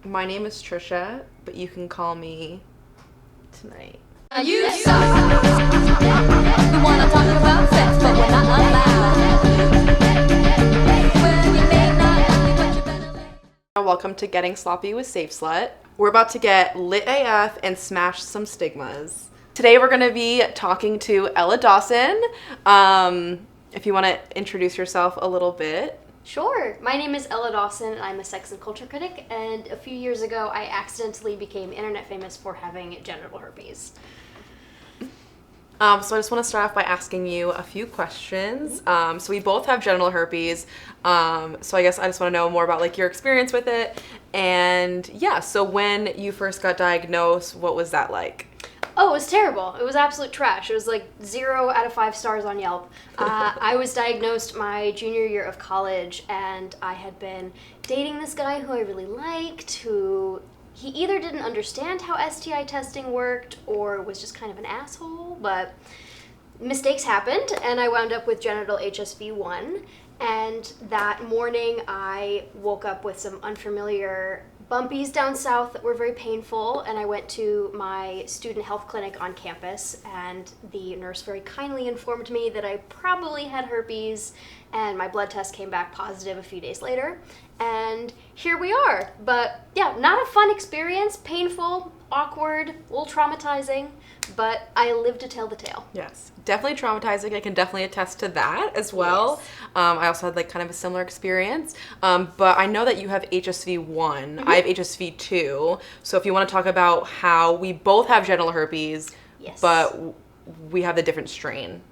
My name is Tricia, but you can call me tonight. You suck. We wanna talk about sex, but we're not allowed. Well, you may not like me, but you better let. Welcome to Getting Sloppy with Safe Slut. We're about to get lit AF and smash some stigmas. Today we're going to be talking to Ella Dawson. If you want to introduce yourself a little bit. Sure. My name is Ella Dawson, and I'm a sex and culture critic, and a few years ago I accidentally became internet famous for having genital herpes. So I just want to start off by asking you a few questions. So we both have genital herpes. So I guess I just want to know more about like your experience with it. And yeah, so when you first got diagnosed, what was that like? Oh, it was terrible. It was absolute trash. It was like 0 out of 5 stars on Yelp. I was diagnosed my junior year of college, and I had been dating this guy who I really liked, who he either didn't understand how STI testing worked or was just kind of an asshole, but mistakes happened, and I wound up with genital HSV1. And that morning, I woke up with some unfamiliar bumpies down south that were very painful, and I went to my student health clinic on campus, and the nurse very kindly informed me that I probably had herpes, and my blood test came back positive a few days later, and here we are. But yeah, not a fun experience, painful, awkward, a little traumatizing, but I lived to tell the tale. Yes, definitely traumatizing. I can definitely attest to that as well. Yes. I also had like kind of a similar experience, but I know that you have HSV1. Mm-hmm. I have HSV2. So if you want to talk about how we both have genital herpes, Yes. but we have the different strain.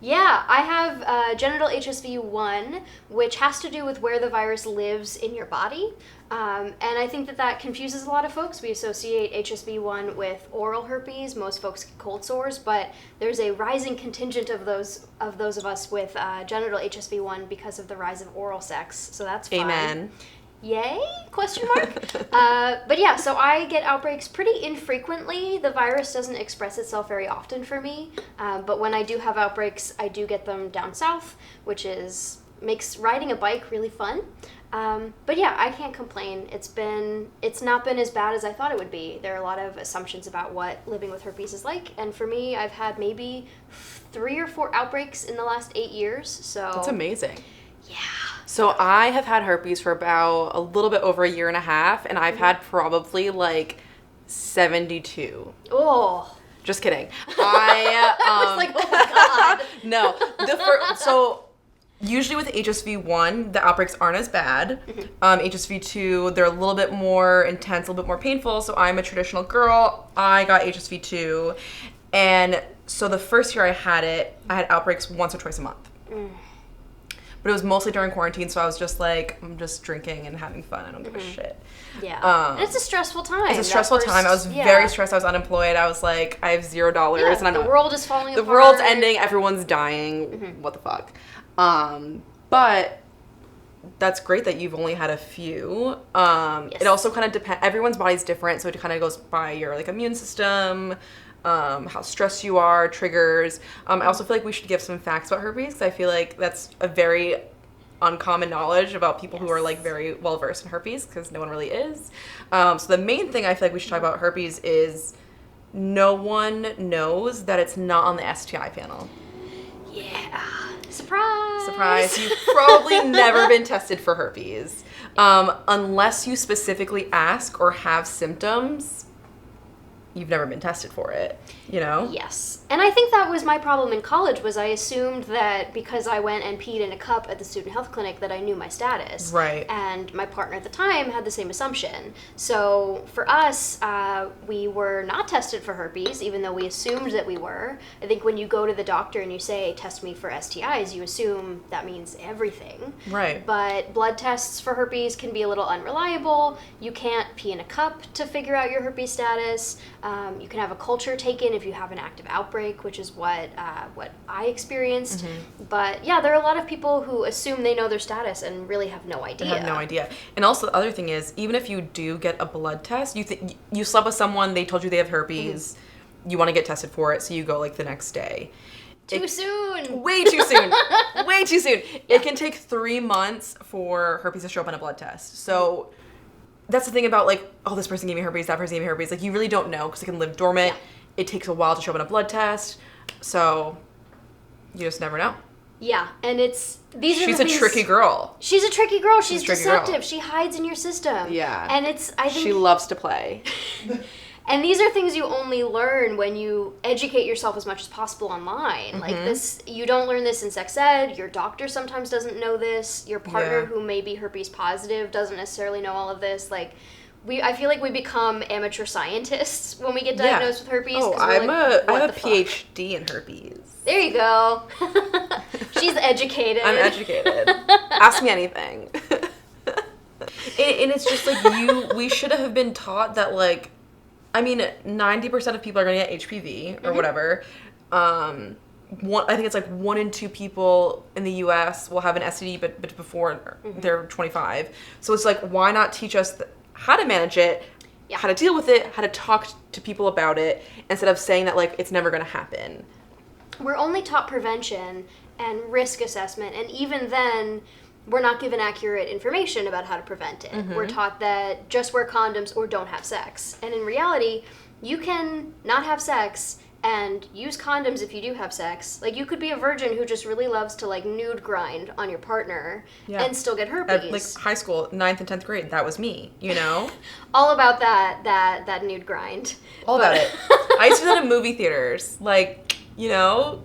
Yeah, I have genital HSV1, which has to do with where the virus lives in your body. And I think that confuses a lot of folks. We associate HSV1 with oral herpes. Most folks get cold sores, but there's a rising contingent of those of us with genital HSV1 because of the rise of oral sex. So that's fun. Amen. Yay? Question mark. But yeah, so I get outbreaks pretty infrequently. The virus doesn't express itself very often for me, but when I do have outbreaks, I do get them down south, which makes riding a bike really fun. But yeah, I can't complain. It's not been as bad as I thought it would be. There are a lot of assumptions about what living with herpes is like, and for me, I've had maybe 3 or 4 outbreaks in the last 8 years. So That's amazing. yeah. So I have had herpes for about a little bit over 1.5 years, and I've had probably like 72. Oh. Just kidding. I was like, oh my god. No. So usually with HSV1, the outbreaks aren't as bad. HSV2, they're a little bit more intense, a little bit more painful. So I'm a traditional girl. I got HSV2. And so the first year I had outbreaks once or twice a month. But it was mostly during quarantine, so I was just like, I'm just drinking and having fun. I don't give a shit. Yeah. And it's a stressful time. It's a stressful time. I was very stressed. I was unemployed. I was like, I have $0, Yeah, and I'm the world is falling apart. The world's ending. Everyone's dying. What the fuck? But that's great that you've only had a few. Yes. It also kind of depends. Everyone's body's different, so it kind of goes by your like immune system, how stressed you are, triggers. I also feel like we should give some facts about herpes, because I feel like that's a very uncommon knowledge about people who are like very well versed in herpes, because no one really is. So the main thing I feel like we should talk about herpes is no one knows that it's not on the STI panel. Yeah. Surprise! Surprise. You've probably never been tested for herpes. Unless you specifically ask or have symptoms, you've never been tested for it, you know? Yes. And I think that was my problem in college, was I assumed that because I went and peed in a cup at the student health clinic that I knew my status. Right. And my partner at the time had the same assumption. So for us, we were not tested for herpes, even though we assumed that we were. I think when you go to the doctor and you say, test me for STIs, you assume that means everything. Right. But blood tests for herpes can be a little unreliable. You can't pee in a cup to figure out your herpes status. You can have a culture taken if you have an active outbreak, which is what I experienced. But yeah, there are a lot of people who assume they know their status and really have no idea. They have no idea. And also the other thing is, even if you do get a blood test, you slept with someone, they told you they have herpes, you want to get tested for it, so you go like the next day. Too soon. Way too soon. Way too soon. Yeah. It can take 3 months for herpes to show up on a blood test. So that's the thing about, like, oh, this person gave me herpes, that person gave me herpes. Like, you really don't know because it can live dormant. Yeah. It takes a while to show up in a blood test. So, you just never know. Yeah, and it's... She's a tricky girl. She's a tricky girl. She's a tricky deceptive. girl. She hides in your system. Yeah. And it's... I think she loves to play. And these are things you only learn when you educate yourself as much as possible online. Like this, you don't learn this in sex ed. Your doctor sometimes doesn't know this. Your partner who may be herpes positive doesn't necessarily know all of this. Like, I feel like we become amateur scientists when we get diagnosed with herpes. Oh, I have a PhD in herpes. There you go. She's educated. I'm educated. Ask me anything. And it's just like we should have been taught that, like, I mean, 90% of people are going to get HPV or whatever. I think it's like 1 in 2 people in the U.S. will have an STD, but before they're 25. So it's like, why not teach us how to manage it, how to deal with it, how to talk to people about it, instead of saying that, like, it's never going to happen. We're only taught prevention and risk assessment, and even then, we're not given accurate information about how to prevent it. We're taught that just wear condoms or don't have sex. And in reality, you can not have sex and use condoms if you do have sex. Like, you could be a virgin who just really loves to, like, nude grind on your partner and still get herpes. At, like, high school, 9th and 10th grade, that was me, you know? All about that nude grind. All about it. I used to do that in movie theaters. Like, you know...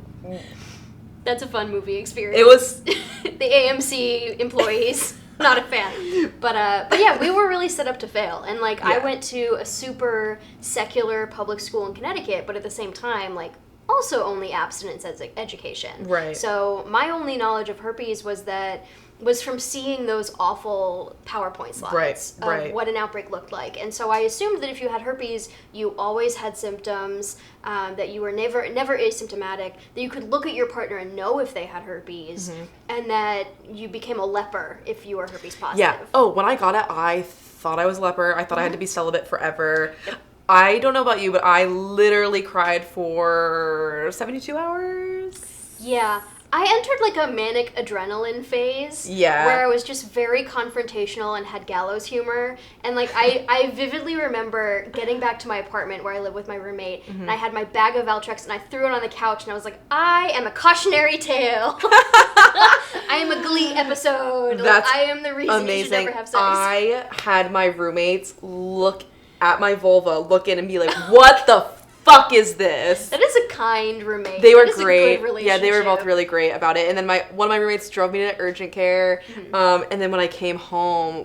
That's a fun movie experience. It was... The AMC employees, not a fan. But yeah, we were really set up to fail. And, like, I went to a super secular public school in Connecticut, but at the same time, like, also only abstinence as education. Right. So my only knowledge of herpes was from seeing those awful PowerPoint slides of what an outbreak looked like. And so I assumed that if you had herpes, you always had symptoms, that you were never asymptomatic, that you could look at your partner and know if they had herpes, and that you became a leper if you were herpes positive. Yeah. Oh, when I got it, I thought I was a leper. I thought I had to be celibate forever. Yep. I don't know about you, but I literally cried for 72 hours. Yeah. I entered, like, a manic adrenaline phase. Yeah. Where I was just very confrontational and had gallows humor. And, like, I vividly remember getting back to my apartment where I live with my roommate, and I had my bag of Valtrex, and I threw it on the couch, and I was like, I am a cautionary tale. I am a Glee episode. That's like, I am the reason you should never have sex. I had my roommates look at my vulva, look in, and be like, what the fuck is this? That is a kind roommate. They were that is great. A good relationship. Yeah, they were both really great about it. And then one of my roommates drove me to urgent care. And then when I came home,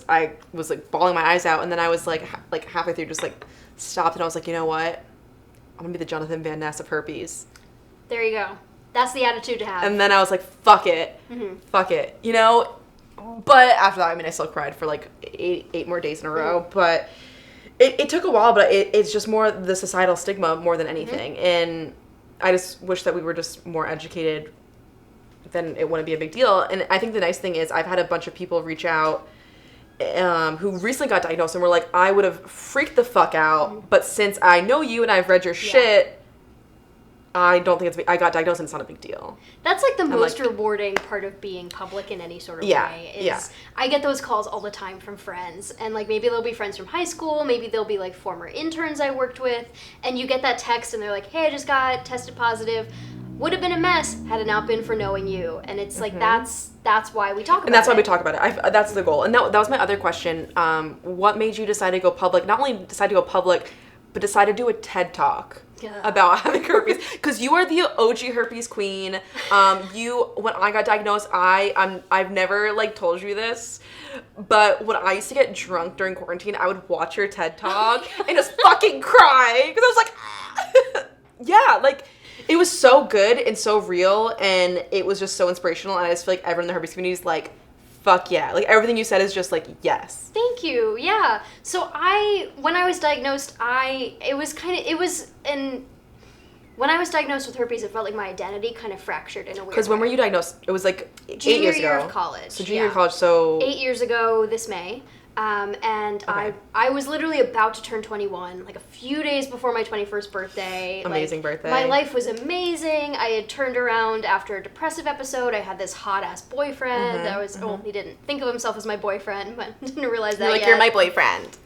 I was, like, bawling my eyes out. And then I was like halfway through, just, like, stopped, and I was like, you know what? I'm gonna be the Jonathan Van Ness of herpes. There you go. That's the attitude to have. And then I was like, fuck it. Fuck it. You know? But after that, I mean, I still cried for, like, eight more days in a row. But it took a while, but it's just more the societal stigma more than anything. And I just wish that we were just more educated, then it wouldn't be a big deal. And I think the nice thing is I've had a bunch of people reach out who recently got diagnosed and were like, I would have freaked the fuck out, but since I know you and I've read your shit, I don't think I got diagnosed and it's not a big deal. That's, like, the most rewarding part of being public in any sort of way. I get those calls all the time from friends, and, like, maybe they'll be friends from high school, maybe they'll be, like, former interns I worked with, and you get that text and they're like, hey, I just got tested positive. Would have been a mess had it not been for knowing you. And it's like, that's why we talk about it. And that's why we talk about it. That's the goal. And that was my other question. What made you decide to go public? Not only decide to go public, but decide to do a TED Talk about having herpes. Because you are the OG herpes queen. When I got diagnosed, I've never, like, told you this, but when I used to get drunk during quarantine, I would watch your TED Talk and just fucking cry. Because I was like, ah. Yeah, like, it was so good and so real, and it was just so inspirational, and I just feel like everyone in the herpes community is like, fuck yeah. Like, everything you said is just like, yes. Thank you. Yeah. So when I was diagnosed, when I was diagnosed with herpes, it felt like my identity kind of fractured in a weird way. Because when were you diagnosed? It was like 8 years ago. Junior year of college. So junior year of college, so... 8 years ago this May. And Okay. I was literally about to turn 21, like a few days before my 21st birthday. Amazing Like, birthday. My life was amazing. I had turned around after a depressive episode. I had this hot-ass boyfriend. Well, he didn't think of himself as my boyfriend, but didn't realize that You're like, yet. you're my boyfriend.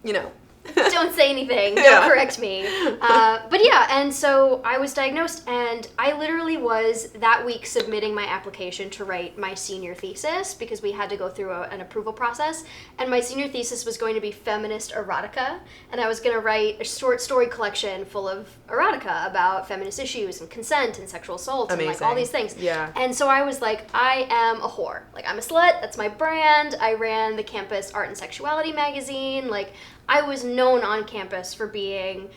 You know. Don't say anything. Don't Yeah. correct me. But yeah, and so I was diagnosed, and I literally was that week submitting my application to write my senior thesis because we had to go through an approval process. And my senior thesis was going to be feminist erotica, and I was going to write a short story collection full of erotica about feminist issues and consent and sexual assault and like all Amazing. these things. Yeah. And so I was like, I am a whore. Like, I'm a slut. That's my brand. I ran the campus art and sexuality magazine. Like, I was known on campus for being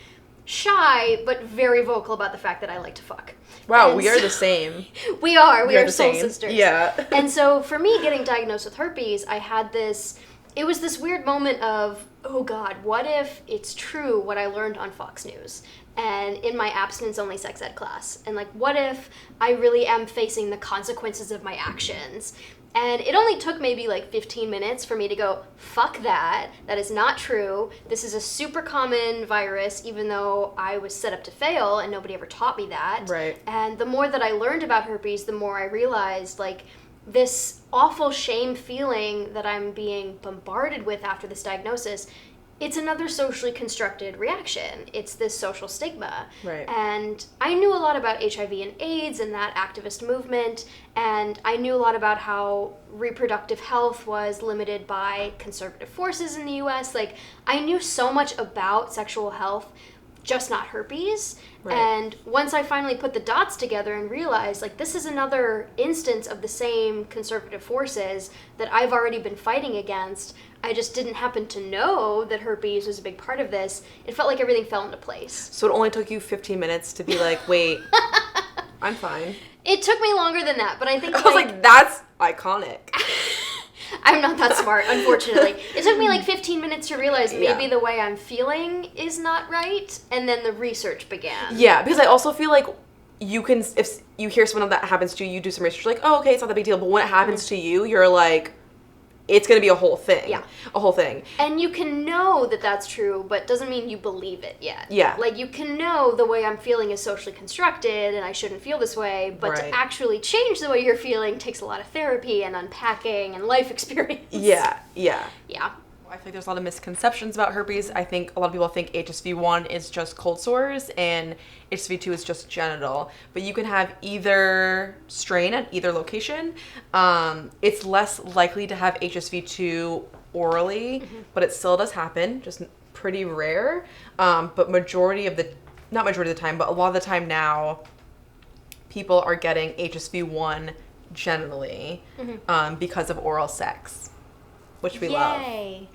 shy, but very vocal about the fact that I like to fuck. Wow, And we are so- the same. We are. We are the soul same. sisters. Yeah. And so for me, getting diagnosed with herpes, I had this, it was this weird moment of, oh God, what if it's true what I learned on Fox News and in my abstinence-only sex ed class? And like, what if I really am facing the consequences of my actions? And it only took maybe like 15 minutes for me to go, fuck that. That is not true. This is a super common virus, even though I was set up to fail and nobody ever taught me that. Right. And the more that I learned about herpes, the more I realized, like, this awful shame feeling that I'm being bombarded with after this diagnosis, it's another socially constructed reaction. It's this social stigma. Right. And I knew a lot about HIV and AIDS and that activist movement, and I knew a lot about how reproductive health was limited by conservative forces in the US. Like, I knew so much about sexual health, just not herpes. Right. And once I finally put the dots together and realized, like, this is another instance of the same conservative forces that I've already been fighting against, I just didn't happen to know that herpes was a big part of this. It felt like everything fell into place. So it only took you 15 minutes to be like, wait, I'm fine. It took me longer than that, but I think I was like, that's iconic. I'm not that smart, unfortunately. It took me like 15 minutes to realize maybe Yeah. the way I'm feeling is not right, and then the research began. Yeah, because I also feel like you can, if you hear someone that happens to you, you do some research, like, oh, okay, it's not that big deal. But when it happens to you, you're like, it's going to be a whole thing. Yeah. A whole thing. And you can know that that's true, but doesn't mean you believe it yet. Yeah. Like, you can know the way I'm feeling is socially constructed and I shouldn't feel this way, but Right. to actually change the way you're feeling takes a lot of therapy and unpacking and life experience. Yeah, yeah. Yeah. I feel like there's a lot of misconceptions about herpes. I think a lot of people think HSV1 is just cold sores and HSV2 is just genital. But you can have either strain at either location. It's less likely to have HSV2 orally, but it still does happen, just pretty rare. But not majority of the time, but a lot of the time now, people are getting HSV1 genitally because of oral sex, which we love. Yay.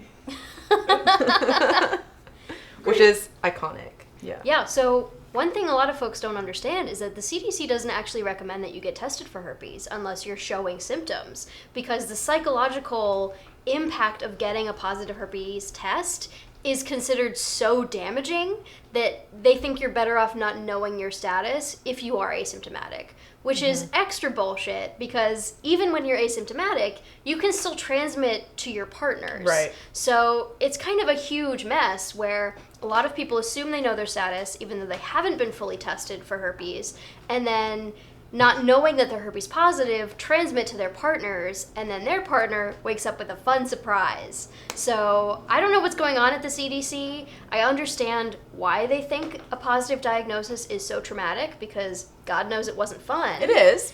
Which is iconic. Yeah. Yeah, so one thing a lot of folks don't understand is that the CDC doesn't actually recommend that you get tested for herpes unless you're showing symptoms, because the psychological impact of getting a positive herpes test is considered so damaging that they think you're better off not knowing your status if you are asymptomatic, which is extra bullshit, because even when you're asymptomatic, you can still transmit to your partners. Right. So it's kind of a huge mess where a lot of people assume they know their status even though they haven't been fully tested for herpes, and then not knowing that they're herpes positive, transmit to their partners, and then their partner wakes up with a fun surprise. So I don't know what's going on at the CDC. I understand why they think a positive diagnosis is so traumatic, because God knows it wasn't fun. It is.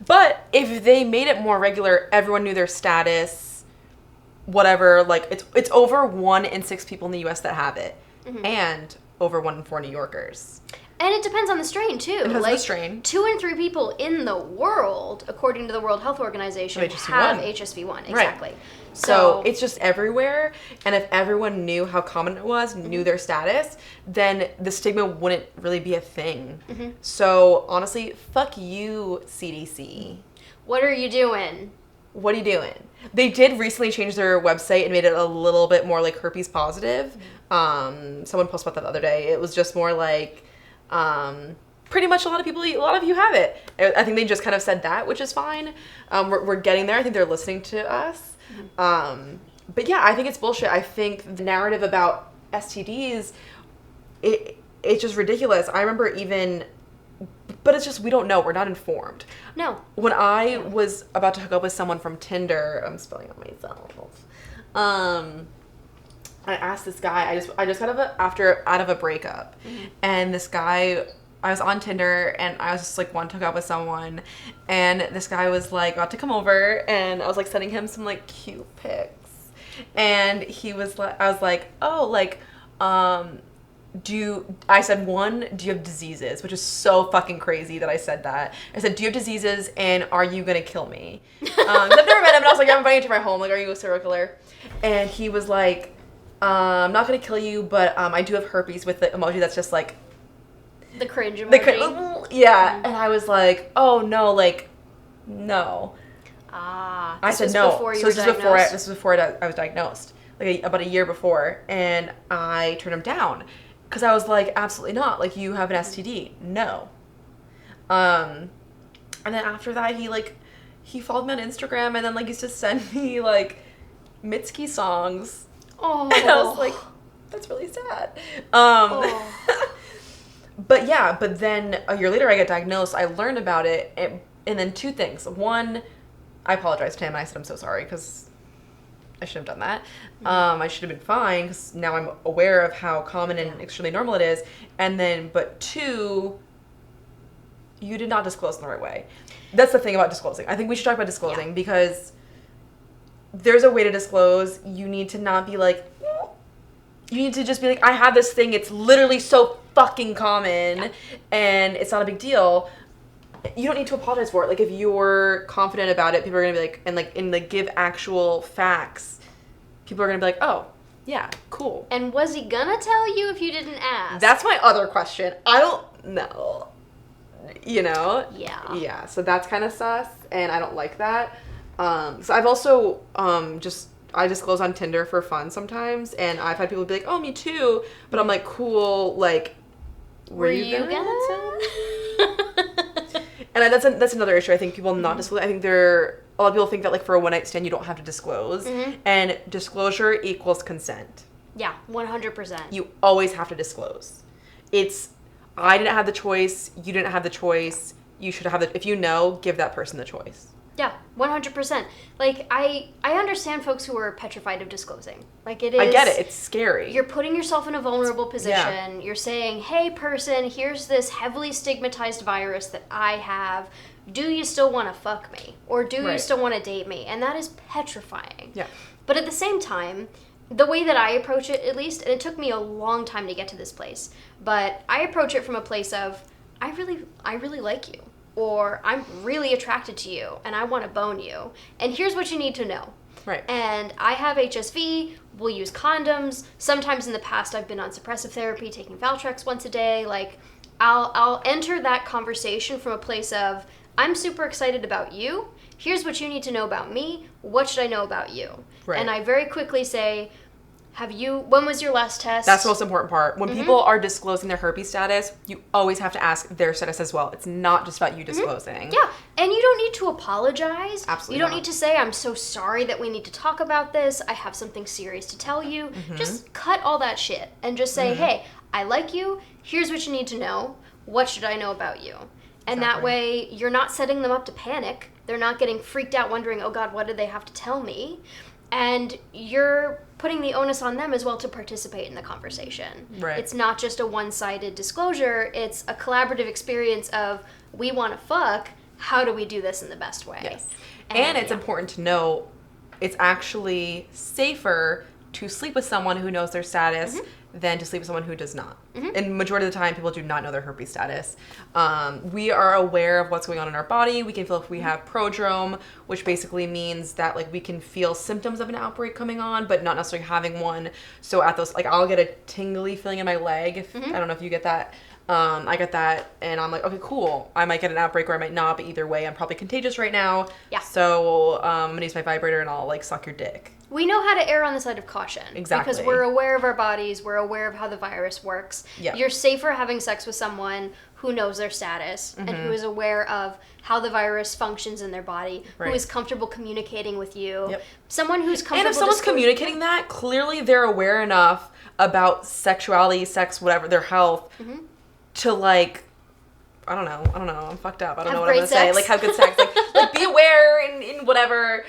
But if they made it more regular, everyone knew their status, whatever, like it's over 1 in 6 people in the US that have it. And over 1 in 4 New Yorkers. And it depends on the strain, too. It depends on the like, strain. 2 in 3 people in the world, according to the World Health Organization, Have HSV1. have HSV1. Exactly. So it's just everywhere, and if everyone knew how common it was, knew their status, then the stigma wouldn't really be a thing. So honestly, fuck you, CDC. What are you doing? What are you doing? They did recently change their website and made it a little bit more like herpes positive. Someone posted about that the other day. It was just more like, pretty much a lot of you have it. I think they just kind of said that, which is fine. We're getting there. I think they're listening to us. But yeah, I think it's bullshit. I think the narrative about STDs, it's just ridiculous. I remember even, but it's just, we don't know. We're not informed. No. When I was about to hook up with someone from Tinder, I'm spelling on myself. I asked this guy, I just got out of a breakup, and this guy, I was on Tinder, and I was just like wanting to hook up with someone, and this guy was like about to come over, and I was like sending him some like cute pics, and he was like, I was like, oh, like, I said, one, do you have diseases? Which is so fucking crazy that I said that. I said, do you have diseases, and are you gonna kill me? I've never met him, and I was like, I'm inviting you to my home, like, are you a serial killer? And he was like, I'm not gonna kill you, but I do have herpes, with the emoji that's just like the cringe emoji. Yeah. And I was like, oh no, like, no. I said no. So this was before I was diagnosed, like about a year before, and I turned him down because I was like, absolutely not. Like, you have an STD. No. And then after that, he followed me on Instagram, and then like used to send me like Mitski songs. Oh. And I was like, that's really sad. But then a year later I got diagnosed. I learned about it, and then two things. One, I apologized to him. I said, I'm so sorry, because I shouldn't have done that. I should have been fine, because now I'm aware of how common and extremely normal it is. And then, but two, you did not disclose in the right way. That's the thing about disclosing. I think we should talk about disclosing, because there's a way to disclose. You need to not be like, you need to just be like, I have this thing, it's literally so fucking common, and it's not a big deal. You don't need to apologize for it. Like, if you're confident about it, people are gonna be like, and give actual facts, people are gonna be like, oh, yeah, cool. And was he gonna tell you if you didn't ask? That's my other question. I don't know. You know? Yeah. Yeah, so that's kind of sus, and I don't like that. So I've also, I disclose on Tinder for fun sometimes, and I've had people be like, oh, me too, but I'm like, cool, like, were you gonna tell me? And that's another issue. I think people not disclose. I think a lot of people think that, like, for a one-night stand, you don't have to disclose, and disclosure equals consent. Yeah, 100%. You always have to disclose. I didn't have the choice, you didn't have the choice, you should have if you know, give that person the choice. Yeah, 100%. Like, I understand folks who are petrified of disclosing. Like, it is... I get it. It's scary. You're putting yourself in a vulnerable position. Yeah. You're saying, hey, person, here's this heavily stigmatized virus that I have. Do you still want to fuck me? Or do you still want to date me? And that is petrifying. Yeah. But at the same time, the way that I approach it, at least, and it took me a long time to get to this place, but I approach it from a place of, I really like you. Or I'm really attracted to you and I want to bone you. And here's what you need to know. Right. And I have HSV. We'll use condoms. Sometimes in the past I've been on suppressive therapy, taking Valtrex once a day. Like, I'll enter that conversation from a place of, I'm super excited about you. Here's what you need to know about me. What should I know about you? Right. And I very quickly say, when was your last test? That's the most important part. When people are disclosing their herpes status, you always have to ask their status as well. It's not just about you disclosing. Yeah, and you don't need to apologize. Absolutely You don't need to say, I'm so sorry that we need to talk about this. I have something serious to tell you. Just cut all that shit and just say, hey, I like you. Here's what you need to know. What should I know about you? And that way, you're not setting them up to panic. They're not getting freaked out wondering, oh God, what did they have to tell me? And you're putting the onus on them as well to participate in the conversation. Right. It's not just a one-sided disclosure. It's a collaborative experience of, we want to fuck. How do we do this in the best way? Yes. And it's important to know it's actually safer to sleep with someone who knows their status than to sleep with someone who does not. And majority of the time, people do not know their herpes status. We are aware of what's going on in our body. We can feel if we have prodrome, which basically means that, like, we can feel symptoms of an outbreak coming on, but not necessarily having one. So at those, like, I'll get a tingly feeling in my leg. I don't know if you get that. I get that, and I'm like, okay, cool. I might get an outbreak or I might not, but either way, I'm probably contagious right now. Yeah. So I'm gonna use my vibrator and I'll, like, suck your dick. We know how to err on the side of caution. Exactly. Because we're aware of our bodies, we're aware of how the virus works. Yeah. You're safer having sex with someone who knows their status and Mm-hmm. who is aware of how the virus functions in their body, Right. who is comfortable communicating with you. Yep. Someone who's comfortable And if someone's disclosing- communicating that, clearly they're aware enough about sexuality, sex, whatever, their health, to like, I don't know, I'm fucked up. I don't Have know what I'm great gonna say. sex. Like, have good sex. Like be aware in whatever.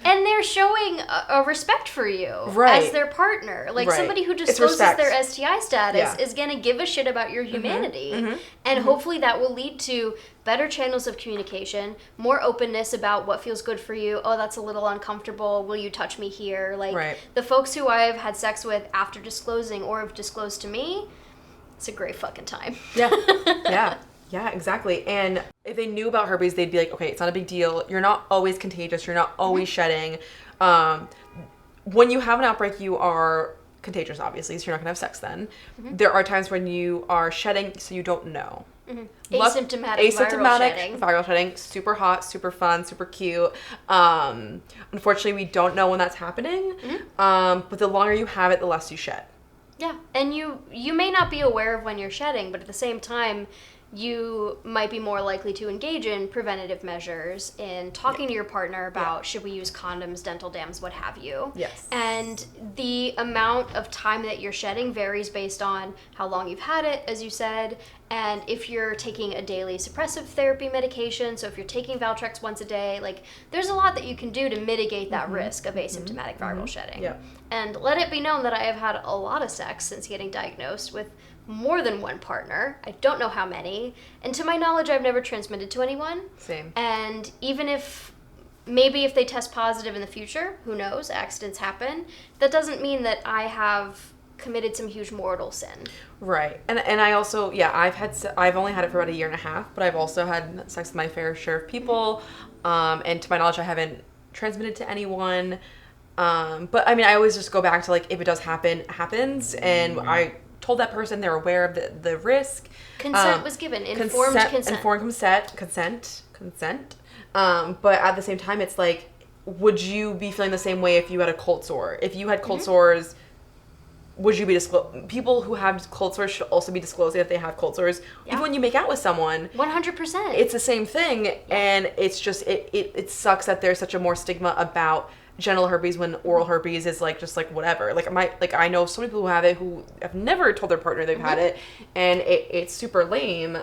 And they're showing a respect for you Right. as their partner. Like Right. somebody who It's discloses respect. their STI status Yeah. is going to give a shit about your humanity. And hopefully that will lead to better channels of communication, more openness about what feels good for you. Oh, that's a little uncomfortable. Will you touch me here? Like Right. the folks who I've had sex with after disclosing or have disclosed to me, it's a great fucking time. Yeah. Yeah, exactly. And if they knew about herpes, they'd be like, okay, it's not a big deal. You're not always contagious. You're not always shedding. When you have an outbreak, you are contagious, obviously, so you're not going to have sex then. There are times when you are shedding, so you don't know. Asymptomatic viral shedding, super hot, super fun, super cute. Unfortunately, we don't know when that's happening. But the longer you have it, the less you shed. Yeah, and you may not be aware of when you're shedding, but at the same time, you might be more likely to engage in preventative measures, in talking to your partner about should we use condoms, dental dams, what have you. Yes. And the amount of time that you're shedding varies based on how long you've had it, as you said, and if you're taking a daily suppressive therapy medication, so if you're taking Valtrex once a day, like there's a lot that you can do to mitigate that risk of asymptomatic viral shedding. Yeah. And let it be known that I have had a lot of sex since getting diagnosed with more than one partner. I don't know how many. And to my knowledge, I've never transmitted to anyone. Same. And even if they test positive in the future, who knows, accidents happen, that doesn't mean that I have committed some huge mortal sin. Right. And I also, I've only had it for about a year and a half, but I've also had sex with my fair share of people. And to my knowledge, I haven't transmitted to anyone. But I mean, I always just go back to like, if it does happen, it happens. And I told that person they're aware of the risk. Consent was given. Informed consent. But at the same time, it's like, would you be feeling the same way if you had a cold sore? If you had cold sores, would you be people who have cold sores should also be disclosing that they have cold sores. Yeah. Even when you make out with someone, 100%. it's the same thing. And it's just, it sucks that there's such a more stigma about genital herpes when oral herpes is like just like whatever. Like I know so many people who have it who have never told their partner they've had it, and it's super lame.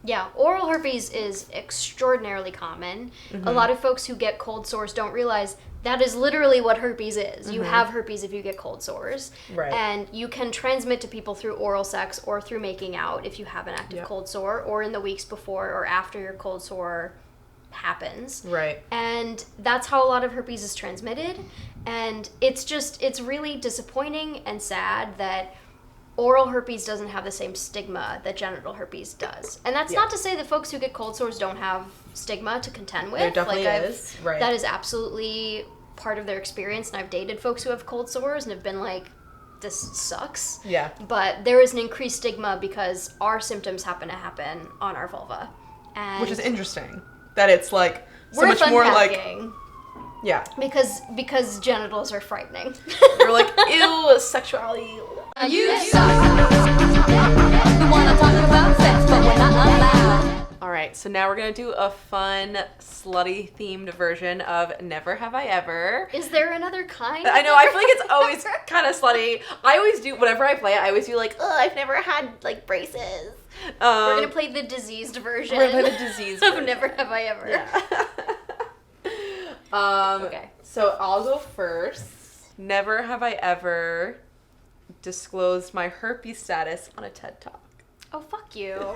Yeah, oral herpes is extraordinarily common. A lot of folks who get cold sores don't realize that is literally what herpes is. You have herpes if you get cold sores. Right. And you can transmit to people through oral sex or through making out if you have an active cold sore, or in the weeks before or after your cold sore happens. Right. And that's how a lot of herpes is transmitted. And it's really disappointing and sad that oral herpes doesn't have the same stigma that genital herpes does. And that's not to say that folks who get cold sores don't have stigma to contend with. There definitely is. Right. That is absolutely part of their experience. And I've dated folks who have cold sores and have been like, this sucks. Yeah. But there is an increased stigma because our symptoms happen to happen on our vulva. And Which is interesting. That it's like so worth much more like unpacking. yeah. Because genitals are frightening. You're like, ew, sexuality. You suck. We wanna talk about sex, but we're not allowed. All right, so now we're gonna do a fun, slutty themed version of Never Have I Ever. Is there another kind? I know, I feel like it's always kind of slutty. I always do, whenever I play it, I always do like, oh, I've never had like braces. We're gonna play the diseased version. We're gonna play the diseased of version. Never Have I Ever. Yeah. Okay. So I'll go first. Never have I ever disclosed my herpes status on a TED Talk. Oh, fuck you.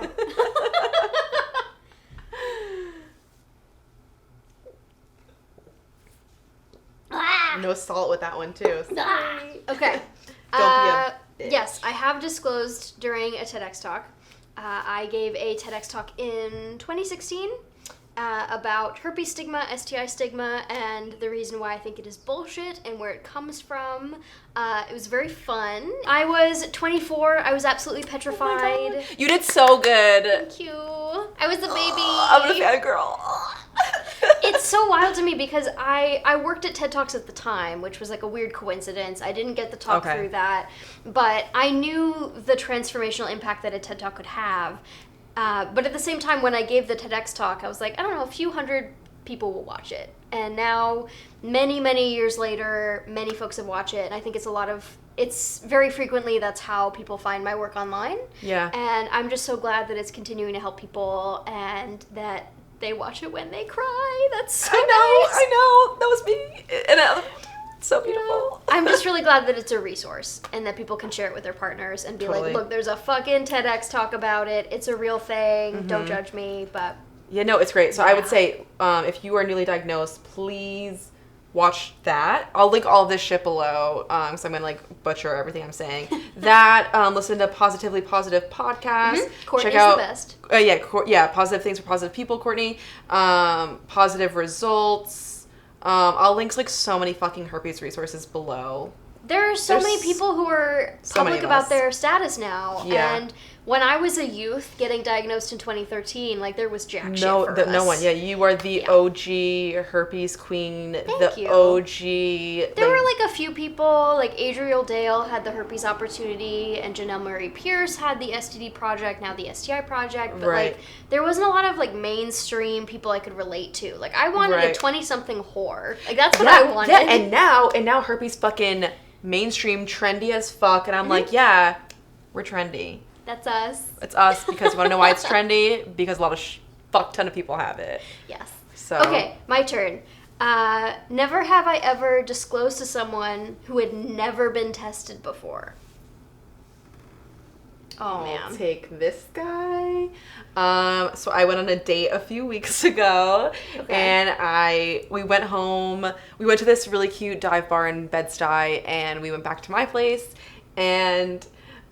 No salt with that one too. Okay. Don't be a bitch. Yes, I have disclosed during a TEDx talk. I gave a TEDx talk in 2016 about herpes stigma, STI stigma, and the reason why I think it is bullshit and where it comes from. It was very fun. I was 24. I was absolutely petrified. Oh my God. You did so good. Thank you. I was a baby. I'm a fan girl. It's so wild to me because I worked at TED Talks at the time, which was like a weird coincidence. I didn't get to talk through that, but I knew the transformational impact that a TED Talk could have. But at the same time, when I gave the TEDx talk, I was like, I don't know, a few hundred people will watch it. And now, many, many years later, many folks have watched it. And I think it's very frequently that's how people find my work online. Yeah. And I'm just so glad that it's continuing to help people and that they watch it when they cry. That's so nice. I know. That was me. And so beautiful. I'm just really glad that it's a resource and that people can share it with their partners and be like, look, there's a fucking TEDx talk about it. It's a real thing. Don't judge me. But yeah, no, it's great. So I would say if you are newly diagnosed, please watch that. I'll link all of this shit below so I'm going to like butcher everything I'm saying. That, listen to Positively Positive podcast. Courtney's Check out, the best. Positive Things for Positive People, Courtney. Positive Results. I'll link like so many fucking herpes resources below. There's so many people who are public about their status now. Yeah. And when I was a youth getting diagnosed in 2013, like there was jack shit for us. No one. Yeah, you are the OG herpes queen. Thank you. OG. There were like a few people, like Adriel Dale had the herpes opportunity and Janelle Murray Pierce had the STD project, now the STI project. But like there wasn't a lot of like mainstream people I could relate to. Like I wanted a 20-something whore. Like that's what I wanted. Yeah, and now herpes fucking mainstream trendy as fuck. And I'm like, yeah, we're trendy. That's us. It's us because you want to know why it's trendy? Because a lot of fuck ton of people have it. Yes. So okay, my turn. Never have I ever disclosed to someone who had never been tested before. Oh, man. I'll take this guy. So I went on a date a few weeks ago, and we went home. We went to this really cute dive bar in Bed-Stuy, and we went back to my place, and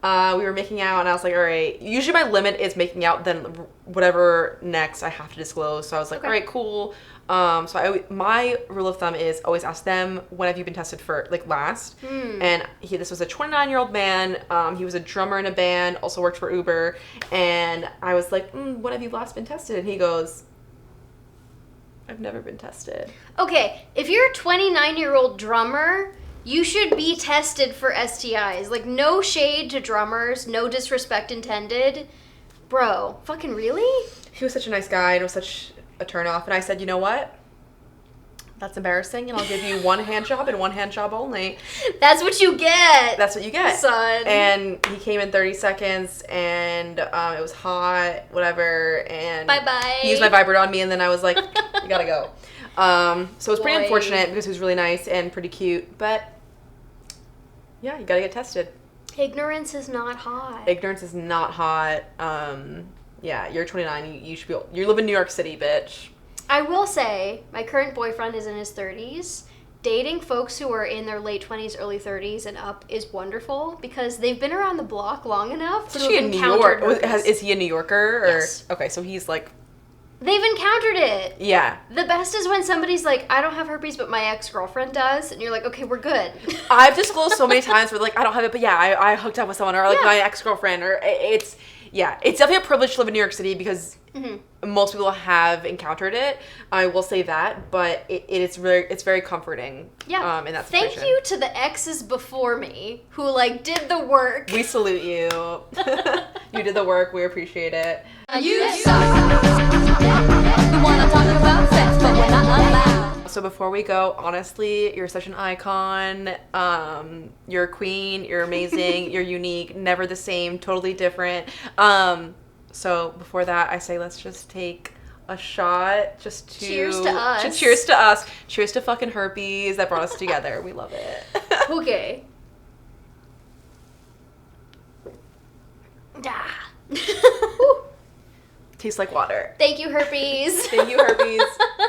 we were making out, and I was like, all right, usually my limit is making out, then whatever next I have to disclose. So I was like, all right, cool. My rule of thumb is always ask them, when have you been tested for, like, last? And this was a 29-year-old man. He was a drummer in a band, also worked for Uber. And I was like, when have you last been tested? And he goes, I've never been tested. Okay, if you're a 29-year-old drummer, you should be tested for STIs. Like, no shade to drummers, no disrespect intended. Bro, fucking really? He was such a nice guy, and it was such a turn off. And I said, you know what? That's embarrassing, and I'll give you one hand job and one hand job only. That's what you get. That's what you get, son. And he came in 30 seconds, and it was hot, whatever. And bye-bye. He used my vibrator on me, and then I was like, you gotta go. So it was pretty unfortunate because he was really nice and pretty cute, but yeah, you gotta get tested. Ignorance is not hot. Ignorance is not hot. Yeah, you're 29. You should be. You live in New York City, bitch. I will say, my current boyfriend is in his 30s. Dating folks who are in their late 20s, early 30s, and up is wonderful because they've been around the block long enough to have encountered herpes. Is he a New Yorker? Or? Yes. Okay, so he's like. They've encountered it. Yeah. The best is when somebody's like, I don't have herpes, but my ex-girlfriend does. And you're like, okay, we're good. I've disclosed so many times where like, I don't have it, but yeah, I hooked up with someone, or like my ex-girlfriend, or it's definitely a privilege to live in New York City because most people have encountered it. I will say that, but it's very comforting. Yeah. In that situation. Thank you to the exes before me who like did the work. We salute you. You did the work. We appreciate it. You suck. The one I'm talking about sex, but we're not allowed. So before we go, honestly, you're such an icon. You're a queen. You're amazing. You're unique. Never the same. Totally different. So before that, I say let's just take a shot. Just to cheers to us. Cheers to us. Cheers to fucking herpes that brought us together. We love it. Okay. Tastes like water. Thank you, herpes. Thank you, herpes.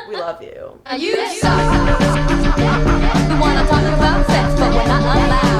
We love you. You suck. The one I'm talking about sex, but we're not allowed.